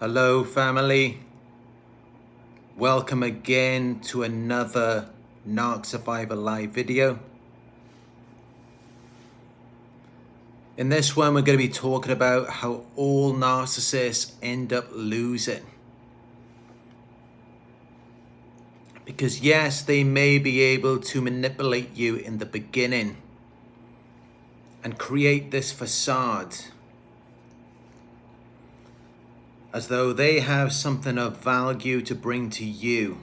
Hello family, welcome again to another Narc Survivor live video. In this one we're going to be talking about how all narcissists end up losing. Because yes, they may be able to manipulate you in the beginning and create this facade as though they have something of value to bring to you.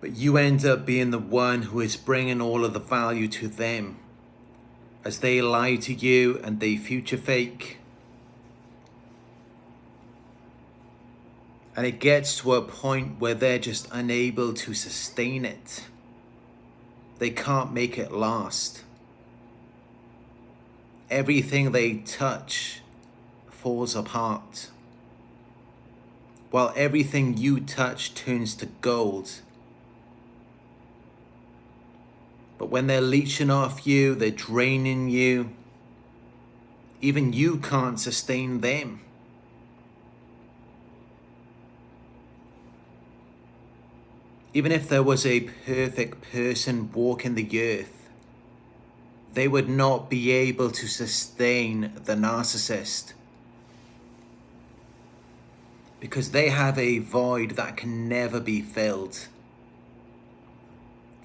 But you end up being the one who is bringing all of the value to them as they lie to you and they future fake. And it gets to a point where they're just unable to sustain it. They can't make it last. Everything they touch falls apart, while everything you touch turns to gold. But when they're leeching off you, they're draining you, even you can't sustain them. Even if there was a perfect person walking the earth, they would not be able to sustain the narcissist, because they have a void that can never be filled.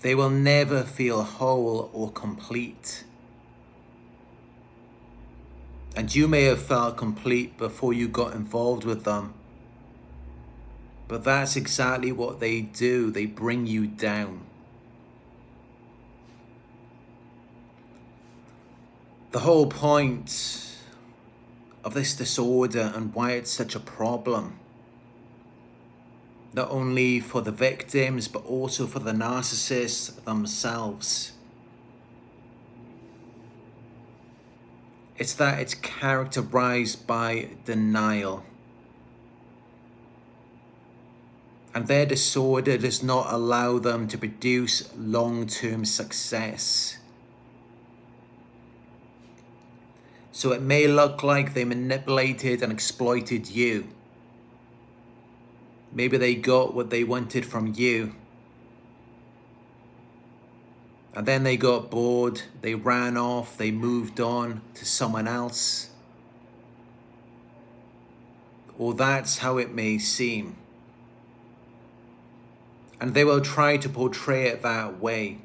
They will never feel whole or complete. And you may have felt complete before you got involved with them, but that's exactly what they do. They bring you down. The whole point of this disorder and why it's such a problem, not only for the victims, but also for the narcissists themselves, it's that it's characterized by denial. And their disorder does not allow them to produce long-term success. So it may look like they manipulated and exploited you. Maybe they got what they wanted from you. And then they got bored, they ran off, they moved on to someone else. Or that's how it may seem. And they will try to portray it that way.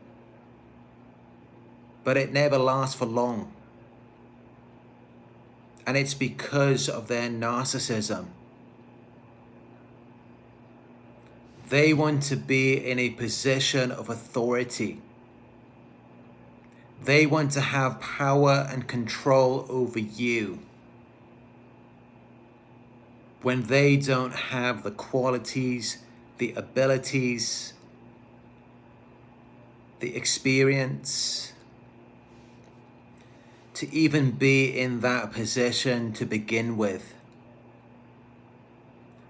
But it never lasts for long. And it's because of their narcissism. They want to be in a position of authority. They want to have power and control over you, when they don't have the qualities, the abilities, the experience to even be in that position to begin with.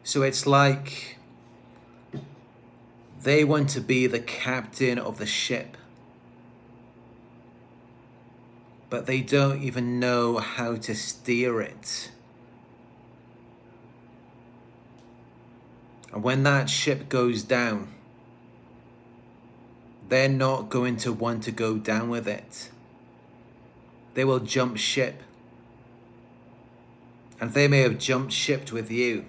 So it's like they want to be the captain of the ship, but they don't even know how to steer it. And when that ship goes down, they're not going to want to go down with it. They will jump ship. And they may have jumped ship with you.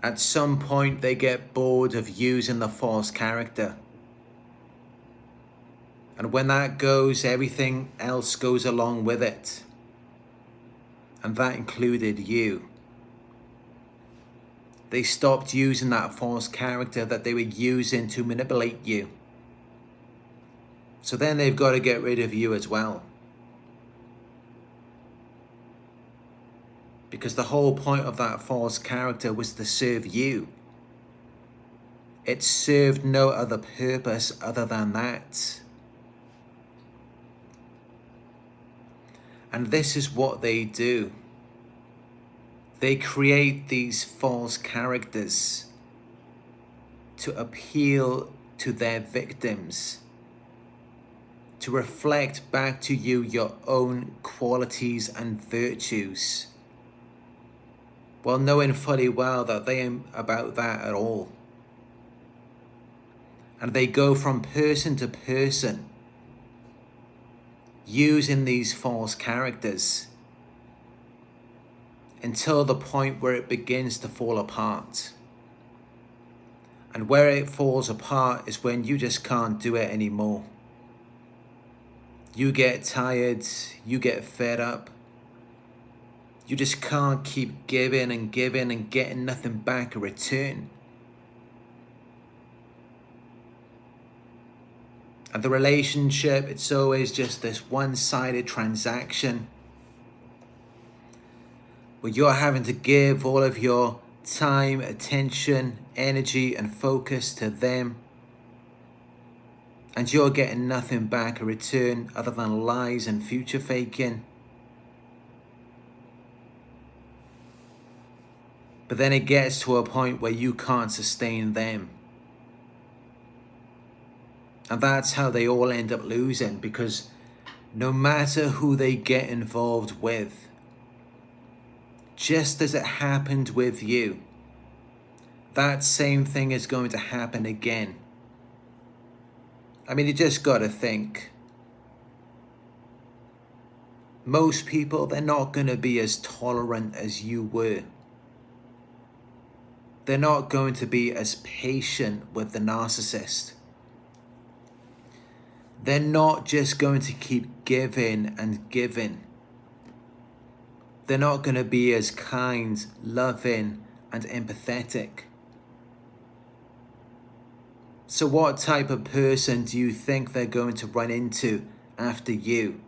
At some point, they get bored of using the false character. And when that goes, everything else goes along with it. And that included you. They stopped using that false character that they were using to manipulate you. So then they've got to get rid of you as well. Because the whole point of that false character was to serve you. It served no other purpose other than that. And this is what they do. They create these false characters to appeal to their victims, to reflect back to you your own qualities and virtues, while knowing fully well that they ain't about that at all. And they go from person to person, using these false characters until the point where it begins to fall apart. And where it falls apart is when you just can't do it anymore. You get tired, you get fed up. You just can't keep giving and giving and getting nothing back in return. And the relationship, it's always just this one-sided transaction where you're having to give all of your time, attention, energy, and focus to them. And you're getting nothing back in return other than lies and future faking. But then it gets to a point where you can't sustain them. And that's how they all end up losing, because no matter who they get involved with, just as it happened with you, that same thing is going to happen again. I mean, you just got to think. Most people, they're not going to be as tolerant as you were. They're not going to be as patient with the narcissist. They're not just going to keep giving and giving. They're not going to be as kind, loving, and empathetic. So what type of person do you think they're going to run into after you?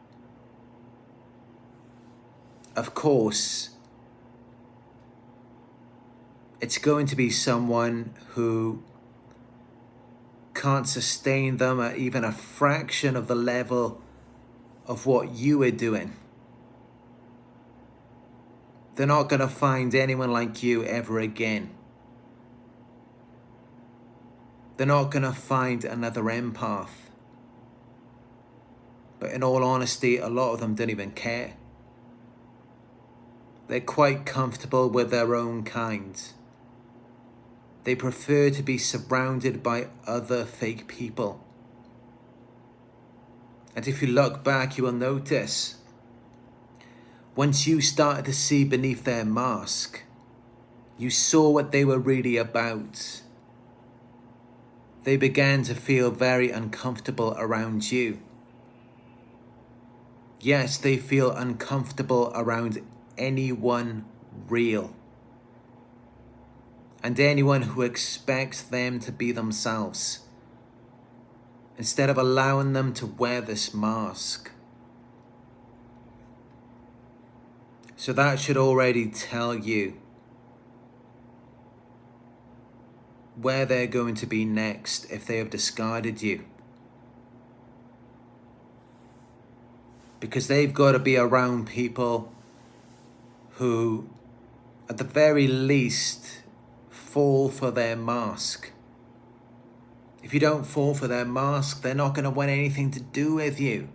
Of course, it's going to be someone who can't sustain them at even a fraction of the level of what you are doing. They're not going to find anyone like you ever again. They're not going to find another empath. But in all honesty, a lot of them don't even care. They're quite comfortable with their own kind. They prefer to be surrounded by other fake people. And if you look back, you will notice, once you started to see beneath their mask, you saw what they were really about. They began to feel very uncomfortable around you. Yes, they feel uncomfortable around anyone real. And anyone who expects them to be themselves, instead of allowing them to wear this mask. So that should already tell you where they're going to be next if they have discarded you. Because they've got to be around people who, at the very least, fall for their mask. If you don't fall for their mask, they're not going to want anything to do with you.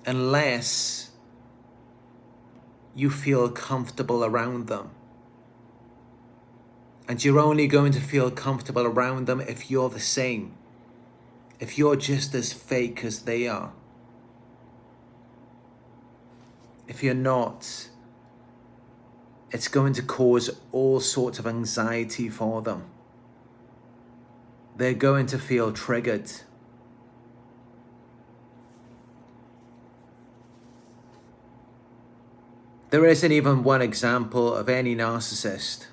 Unless you feel comfortable around them. And you're only going to feel comfortable around them if you're the same. If you're just as fake as they are. If you're not, it's going to cause all sorts of anxiety for them. They're going to feel triggered. There isn't even one example of any narcissist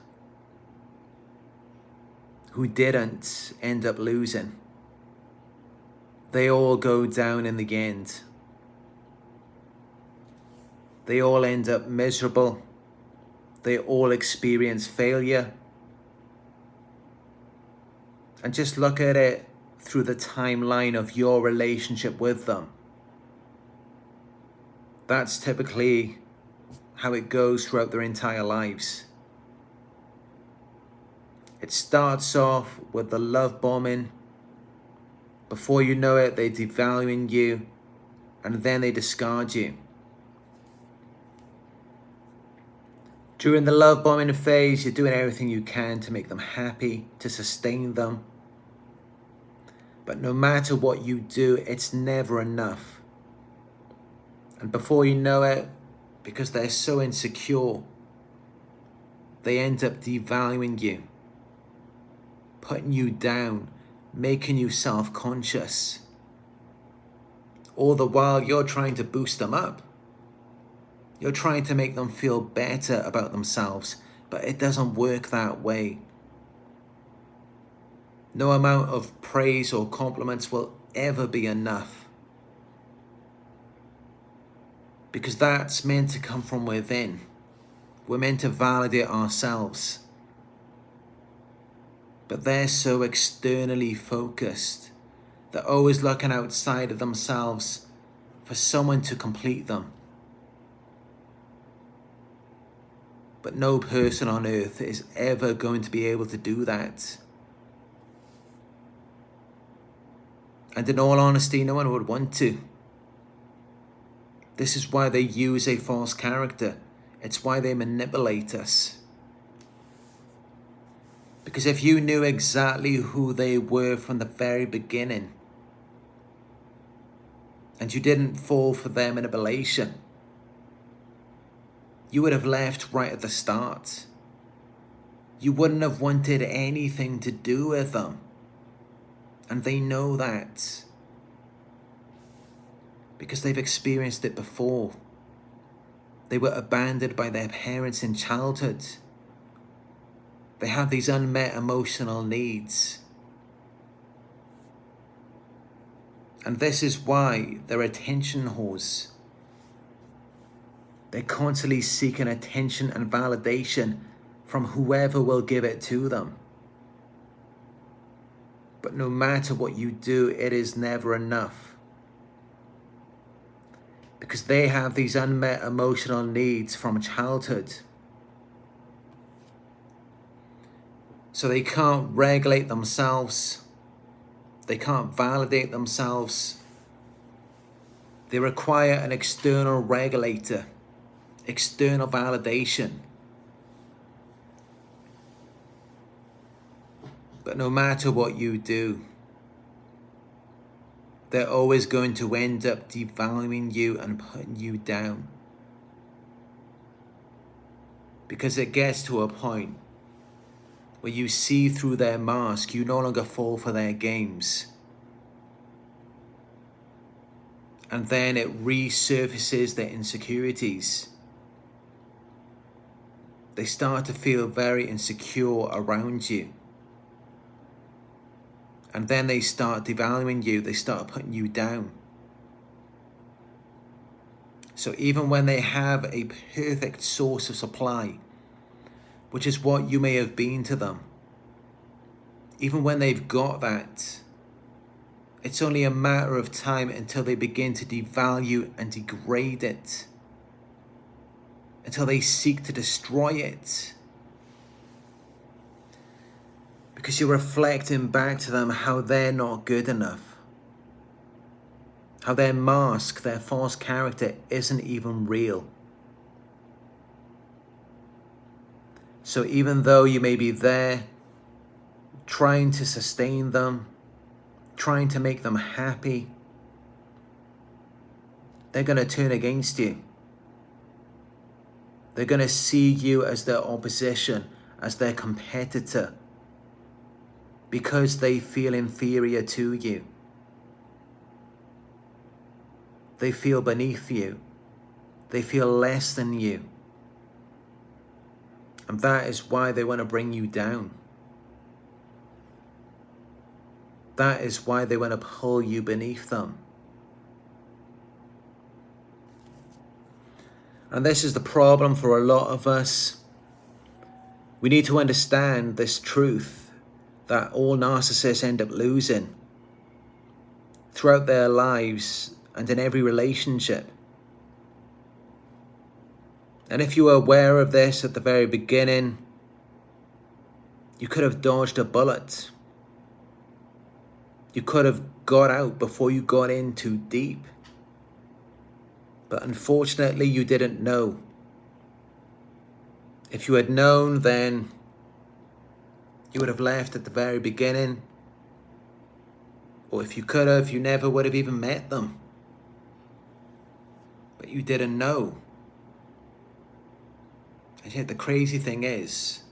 who didn't end up losing. They all go down in the end. They all end up miserable. They all experience failure. And just look at it through the timeline of your relationship with them. That's typically how it goes throughout their entire lives. It starts off with the love bombing, Before you know it, they're devaluing you, and then they discard you. During the love bombing phase, you're doing everything you can to make them happy, to sustain them. But no matter what you do, it's never enough. And before you know it, because they're so insecure, they end up devaluing you, putting you down, making you self-conscious. All the while you're trying to boost them up. You're trying to make them feel better about themselves, but it doesn't work that way. No amount of praise or compliments will ever be enough, because that's meant to come from within. We're meant to validate ourselves. But they're so externally focused. They're always looking outside of themselves for someone to complete them. But no person on earth is ever going to be able to do that. And in all honesty, no one would want to. This is why they use a false character. It's why they manipulate us. Because if you knew exactly who they were from the very beginning, and you didn't fall for their manipulation, you would have left right at the start. You wouldn't have wanted anything to do with them. And they know that. Because they've experienced it before. They were abandoned by their parents in childhood. They have these unmet emotional needs. And this is why they're attention whores. They're constantly seeking attention and validation from whoever will give it to them. But no matter what you do, it is never enough. Because they have these unmet emotional needs from childhood. So they can't regulate themselves. They can't validate themselves. They require an external regulator. External validation. But no matter what you do, they're always going to end up devaluing you and putting you down. Because it gets to a point where you see through their mask, you no longer fall for their games. And then it resurfaces their insecurities. They start to feel very insecure around you. And then they start devaluing you. They start putting you down. So even when they have a perfect source of supply, which is what you may have been to them, even when they've got that, it's only a matter of time until they begin to devalue and degrade it. Until they seek to destroy it. Because you're reflecting back to them how they're not good enough. How their mask, their false character isn't even real. So even though you may be there, trying to sustain them, trying to make them happy, they're going to turn against you. They're going to see you as their opposition, as their competitor, because they feel inferior to you. They feel beneath you. They feel less than you. And that is why they want to bring you down. That is why they want to pull you beneath them. And this is the problem for a lot of us. We need to understand this truth that all narcissists end up losing throughout their lives and in every relationship. And if you were aware of this at the very beginning, you could have dodged a bullet. You could have got out, before you got in too deep. But unfortunately, you didn't know. If you had known, then you would have left at the very beginning. Or if you could have, you never would have even met them. But you didn't know. And yet the crazy thing is,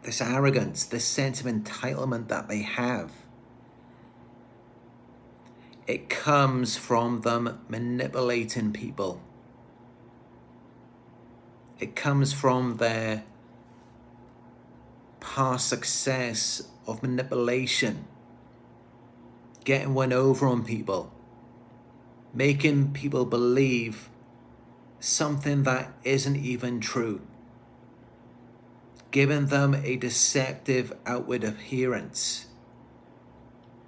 this arrogance, this sense of entitlement that they have, it comes from them manipulating people. It comes from their past success of manipulation, getting one over on people, making people believe something that isn't even true, giving them a deceptive outward appearance.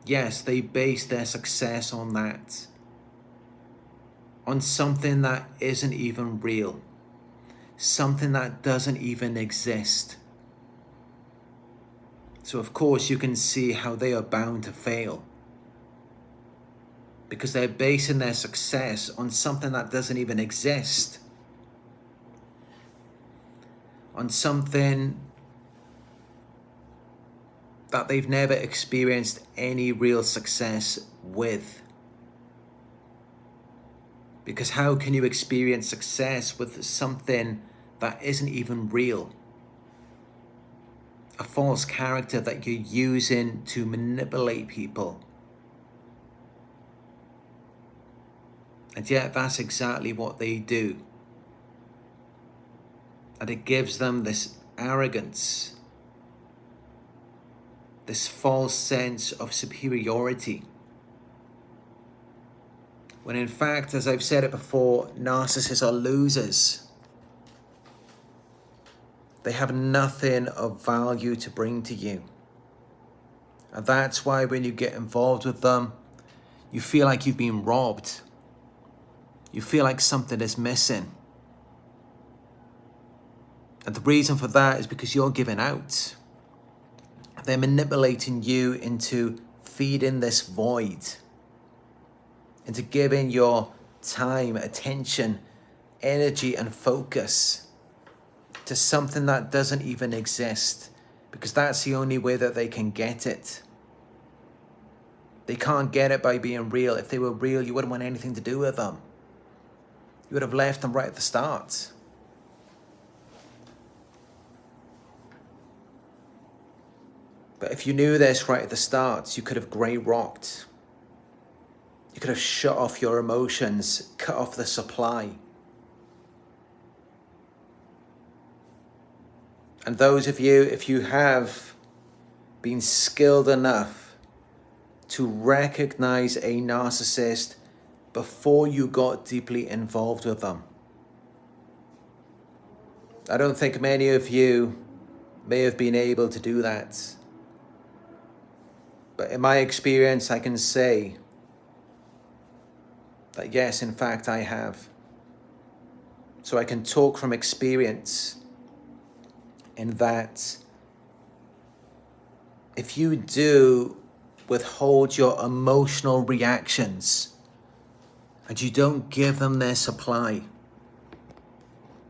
Yes, they base their success on that, on something that isn't even real, something that doesn't even exist. So of course you can see how they are bound to fail, because they're basing their success on something that doesn't even exist, on something that they've never experienced any real success with. Because how can you experience success with something that isn't even real? A false character that you're using to manipulate people. And yet that's exactly what they do. And it gives them this arrogance, this false sense of superiority. When in fact, as I've said it before, narcissists are losers. They have nothing of value to bring to you. And that's why when you get involved with them, you feel like you've been robbed. You feel like something is missing. And the reason for that is because you're giving out. They're manipulating you into feeding this void, into giving your time, attention, energy, and focus to something that doesn't even exist, because that's the only way that they can get it. They can't get it by being real. If they were real, you wouldn't want anything to do with them. You would have left them right at the start. But if you knew this right at the start, you could have grey rocked. You could have shut off your emotions, cut off the supply. And those of you, if you have been skilled enough to recognize a narcissist before you got deeply involved with them, I don't think many of you may have been able to do that. But in my experience, I can say that yes, in fact, I have. So I can talk from experience in that if you do withhold your emotional reactions and you don't give them their supply,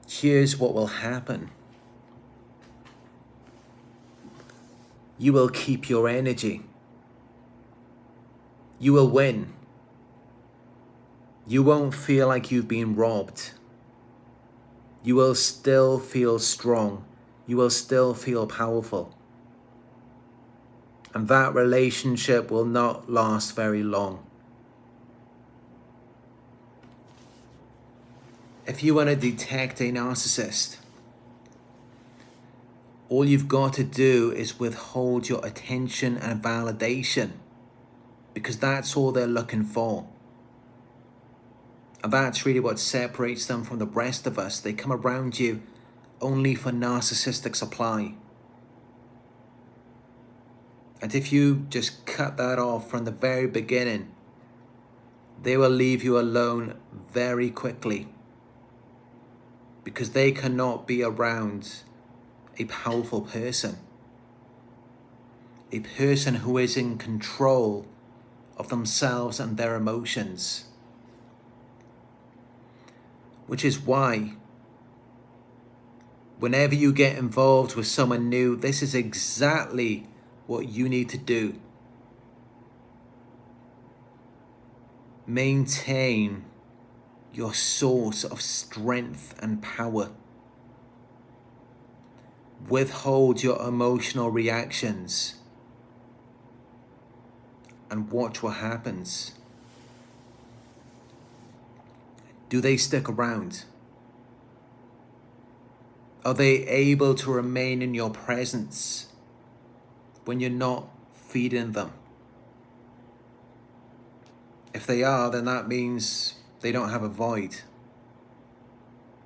here's what will happen. You will keep your energy. You will win. You won't feel like you've been robbed. You will still feel strong. You will still feel powerful. And that relationship will not last very long. If you want to detect a narcissist, all you've got to do is withhold your attention and validation, because that's all they're looking for. And that's really what separates them from the rest of us. They come around you only for narcissistic supply. And if you just cut that off from the very beginning, they will leave you alone very quickly, because they cannot be around a powerful person, a person who is in control of themselves and their emotions. Which is why, whenever you get involved with someone new, this is exactly what you need to do. Maintain your source of strength and power. Withhold your emotional reactions and watch what happens. Do they stick around? Are they able to remain in your presence when you're not feeding them? If they are, then that means they don't have a void.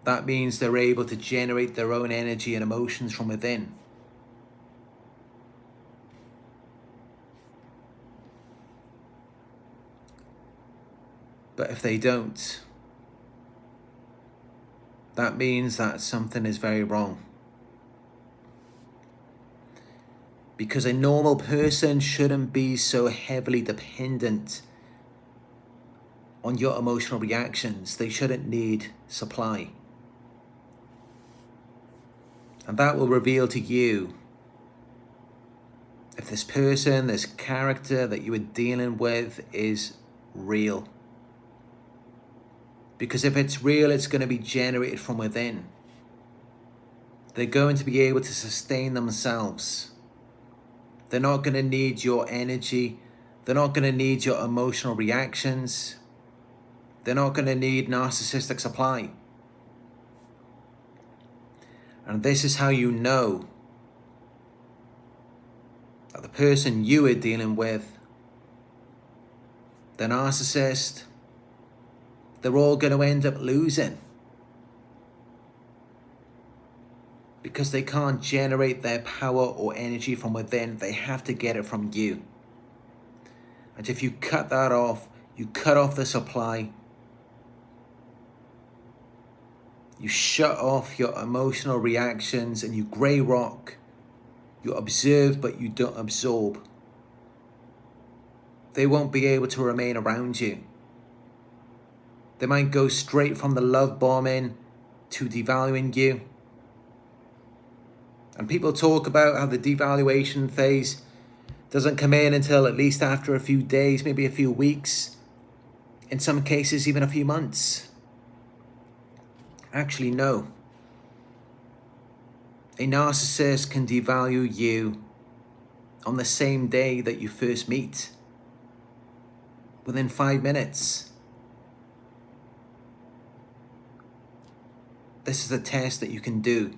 That means they're able to generate their own energy and emotions from within. But if they don't, that means that something is very wrong. Because a normal person shouldn't be so heavily dependent on your emotional reactions. They shouldn't need supply. And that will reveal to you if this person, this character that you are dealing with is real. Because if it's real, it's going to be generated from within. They're going to be able to sustain themselves. They're not going to need your energy. They're not going to need your emotional reactions. They're not going to need narcissistic supply. And this is how you know that the person you are dealing with, the narcissist, they're all going to end up losing. Because they can't generate their power or energy from within. They have to get it from you. And if you cut that off, you cut off the supply. You shut off your emotional reactions and you grey rock. You observe, but you don't absorb. They won't be able to remain around you. They might go straight from the love bombing to devaluing you. And people talk about how the devaluation phase doesn't come in until at least after a few days, maybe a few weeks. In some cases, even a few months. Actually, no. A narcissist can devalue you on the same day that you first meet. Within 5 minutes. This is a test that you can do.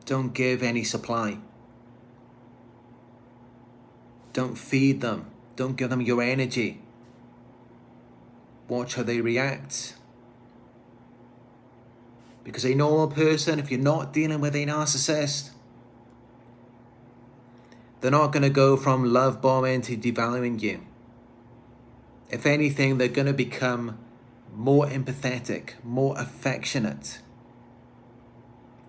Don't give any supply. Don't feed them. Don't give them your energy. Watch how they react. Because a normal person, if you're not dealing with a narcissist, they're not going to go from love bombing to devaluing you. If anything, they're going to become more empathetic, more affectionate.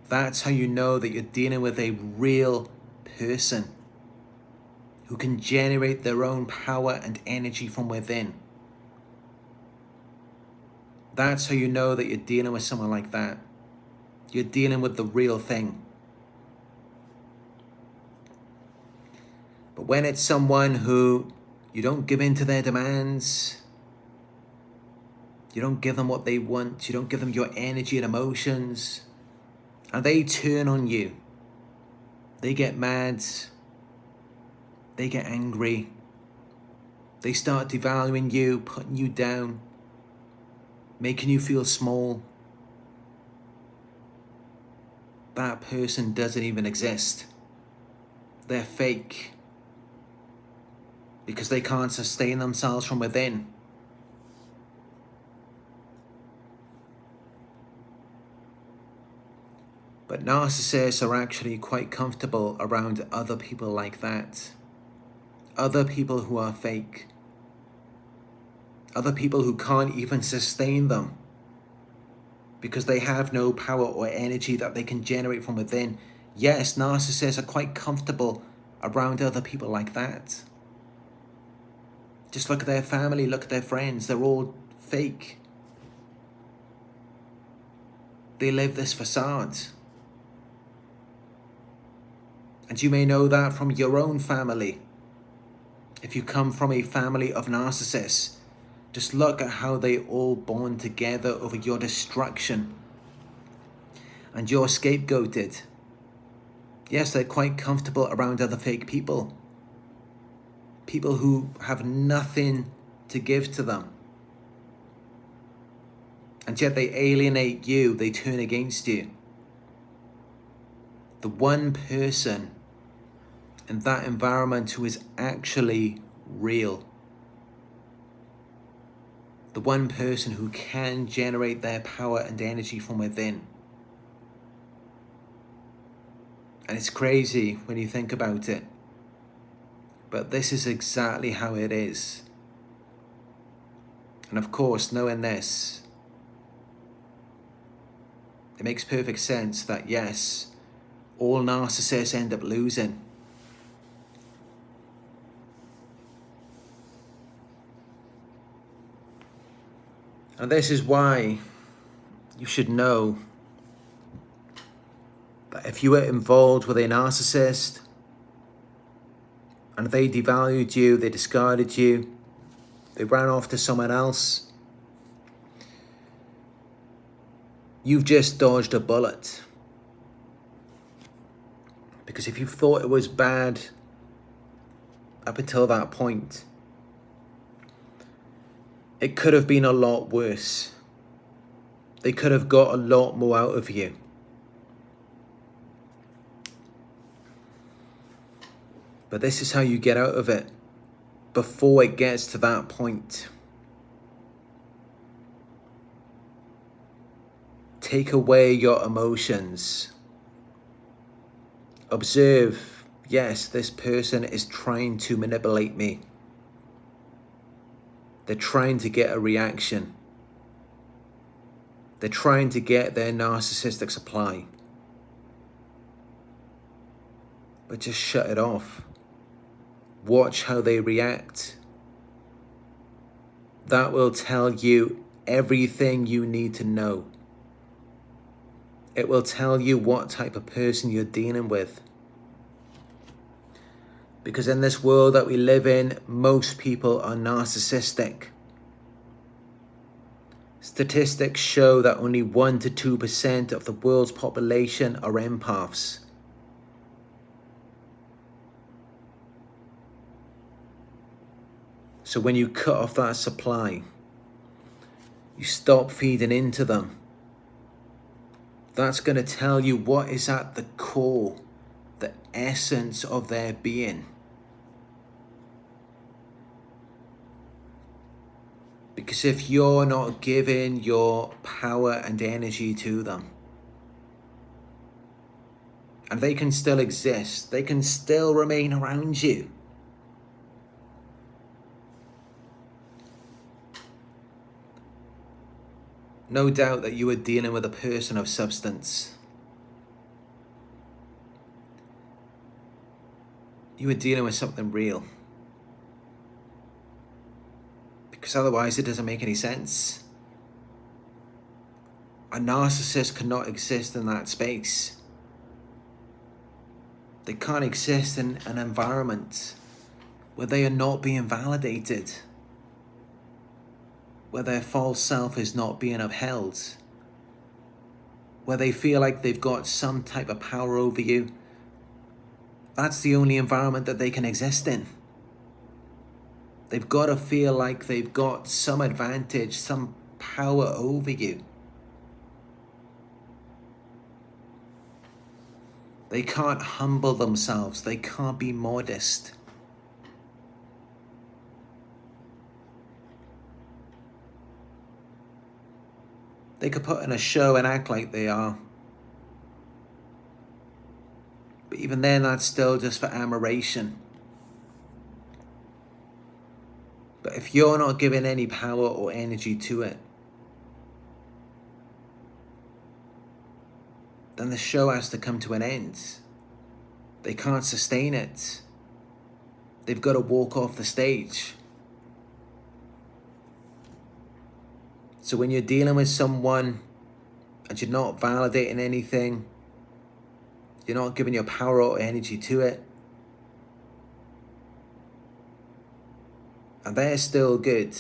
That's how you know that you're dealing with a real person who can generate their own power and energy from within. That's how you know that you're dealing with someone like that. You're dealing with the real thing. But when it's someone who you don't give in to their demands, you don't give them what they want, you don't give them your energy and emotions, and they turn on you. They get mad. They get angry. They start devaluing you, putting you down, making you feel small. That person doesn't even exist. They're fake. Because they can't sustain themselves from within. But narcissists are actually quite comfortable around other people like that. Other people who are fake. Other people who can't even sustain them. Because they have no power or energy that they can generate from within. Yes, narcissists are quite comfortable around other people like that. Just look at their family, look at their friends. They're all fake. They live this facade. And you may know that from your own family. If you come from a family of narcissists, just look at how they all bond together over your destruction. And you're scapegoated. Yes, they're quite comfortable around other fake people. People who have nothing to give to them. And yet they alienate you, they turn against you. The one person in that environment who is actually real. The one person who can generate their power and energy from within. And it's crazy when you think about it. But this is exactly how it is. And of course, knowing this, it makes perfect sense that yes, all narcissists end up losing. And this is why you should know that if you were involved with a narcissist and they devalued you, they discarded you, they ran off to someone else, you've just dodged a bullet. Because if you thought it was bad up until that point, it could have been a lot worse. They could have got a lot more out of you. But this is how you get out of it before it gets to that point. Take away your emotions. Observe, yes, this person is trying to manipulate me. They're trying to get a reaction. They're trying to get their narcissistic supply. But just shut it off. Watch how they react. That will tell you everything you need to know. It will tell you what type of person you're dealing with. Because in this world that we live in, most people are narcissistic. Statistics show that only 1 to 2% of the world's population are empaths. So when you cut off that supply, you stop feeding into them. That's going to tell you what is at the core, the essence of their being. Because if you're not giving your power and energy to them, and they can still exist, they can still remain around you. No doubt that you are dealing with a person of substance. You are dealing with something real. Because otherwise it doesn't make any sense. A narcissist cannot exist in that space. They can't exist in an environment where they are not being validated, where their false self is not being upheld, where they feel like they've got some type of power over you. That's the only environment that they can exist in. They've got to feel like they've got some advantage, some power over you. They can't humble themselves. They can't be modest. They could put in a show and act like they are. But even then, that's still just for admiration. But if you're not giving any power or energy to it, then the show has to come to an end. They can't sustain it. they've got to walk off the stage. So when you're dealing with someone and you're not validating anything, you're not giving your power or energy to it, and they're still good,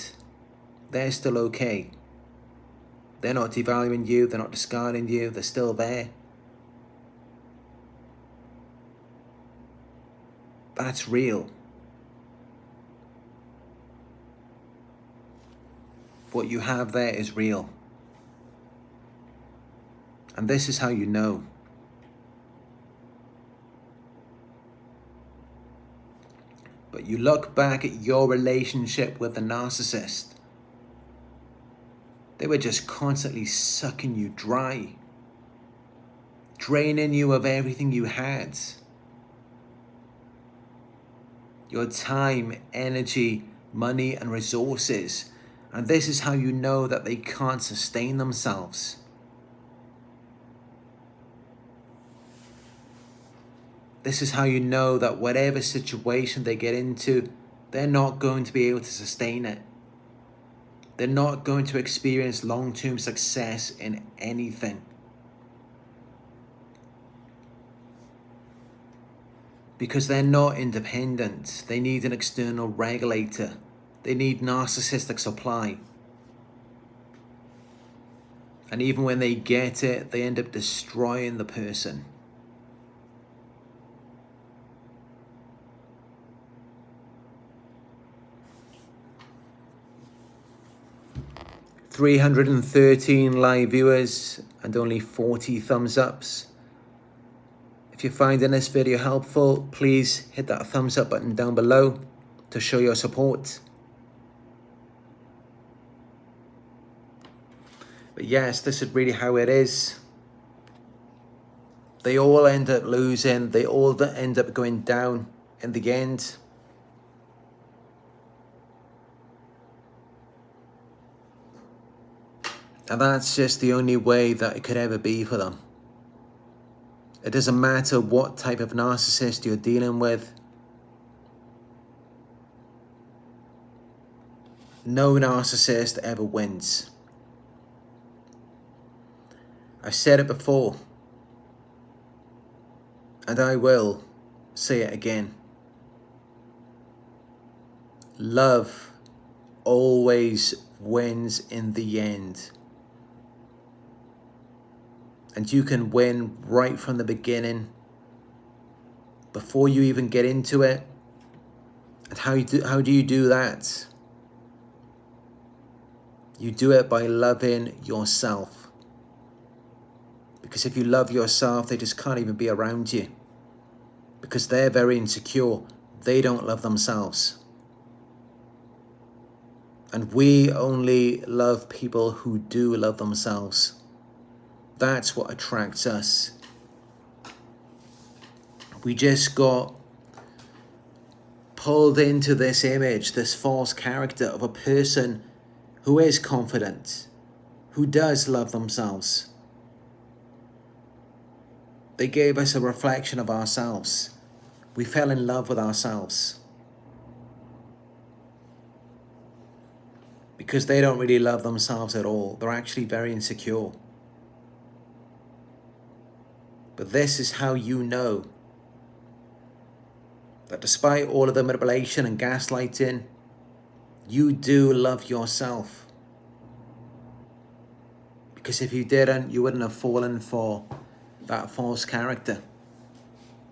they're still okay, they're not devaluing you, they're not discarding you, they're still there, that's real. What you have there is real. And this is how you know. But you look back at your relationship with the narcissist. They were just constantly sucking you dry, draining you of everything you had. Your time, energy, money, and resources. And this is how you know that they can't sustain themselves. This is how you know that whatever situation they get into, they're not going to be able to sustain it. They're not going to experience long-term success in anything. Because they're not independent. They need an external regulator. They need narcissistic supply. And even when they get it, they end up destroying the person. $313 live viewers and only 40 thumbs ups. If you're finding this video helpful, please hit that thumbs up button down below to show your support. But yes, this is really how it is. They all end up losing. They all end up going down in the end. And that's just the only way that it could ever be for them. It doesn't matter what type of narcissist you're dealing with. No narcissist ever wins. I've said it before, and I will say it again. Love always wins in the end. And you can win right from the beginning, before you even get into it. And how do you do that? You do it by loving yourself. Because if you love yourself, they just can't even be around you. Because they're very insecure. They don't love themselves. And we only love people who do love themselves. That's what attracts us. We just got pulled into this image, this false character of a person who is confident, who does love themselves. They gave us a reflection of ourselves. We fell in love with ourselves. Because they don't really love themselves at all. They're actually very insecure. But this is how you know that despite all of the manipulation and gaslighting, you do love yourself. Because if you didn't, you wouldn't have fallen for that false character,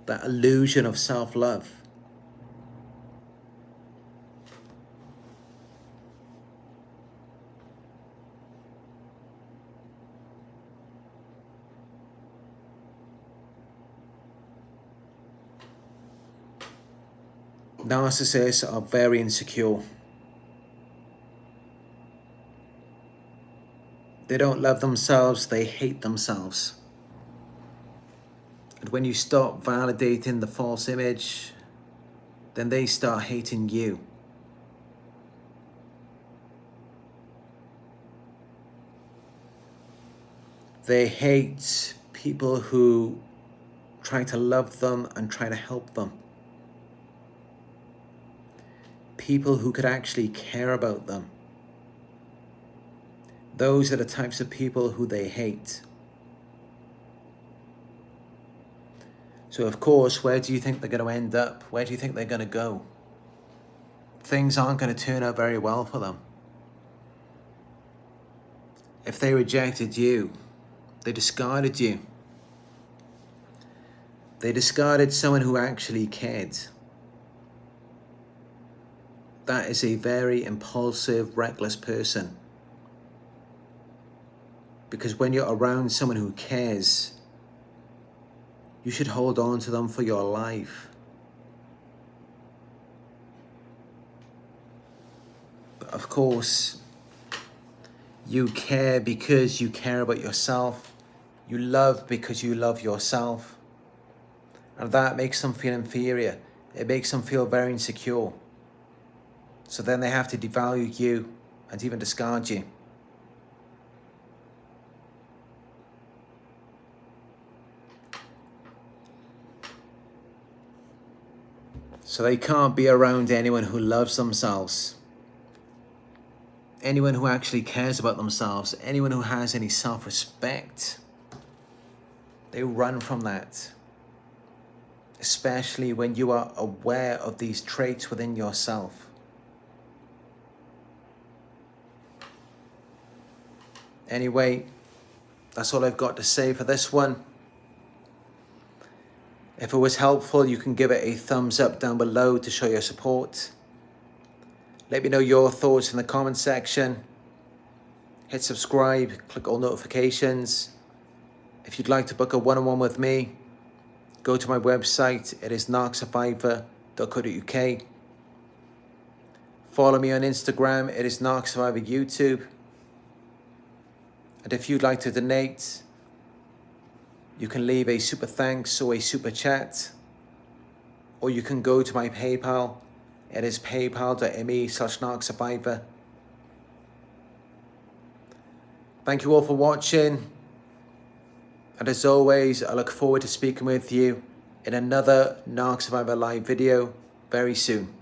that illusion of self-love. Narcissists are very insecure. They don't love themselves, they hate themselves. And when you stop validating the false image, then they start hating you. They hate people who try to love them and try to help them. people who could actually care about them. Those are the types of people who they hate. So of course, where do you think they're going to end up? Where do you think they're going to go? Things aren't going to turn out very well for them. If they rejected you, they discarded you. They discarded someone who actually cared. That is a very impulsive, reckless person. Because when you're around someone who cares, you should hold on to them for your life. But of course, you care because you care about yourself. You love because you love yourself. And that makes them feel inferior. It makes them feel very insecure. So then they have to devalue you and even discard you. So they can't be around anyone who loves themselves. Anyone who actually cares about themselves. Anyone who has any self-respect. They run from that. Especially when you are aware of these traits within yourself. Anyway, that's all I've got to say for this one. If it was helpful, you can give it a thumbs up down below to show your support. Let me know your thoughts in the comment section. Hit subscribe, click all notifications. If you'd like to book a one-on-one with me, go to my website. It is narcsurvivor.co.uk. Follow me on Instagram. It is Narc Survivor YouTube. And if you'd like to donate, you can leave a super thanks or a super chat. Or you can go to my PayPal. It is paypal.me/narcsurvivor. Thank you all for watching. And as always, I look forward to speaking with you in another Narc Survivor live video very soon.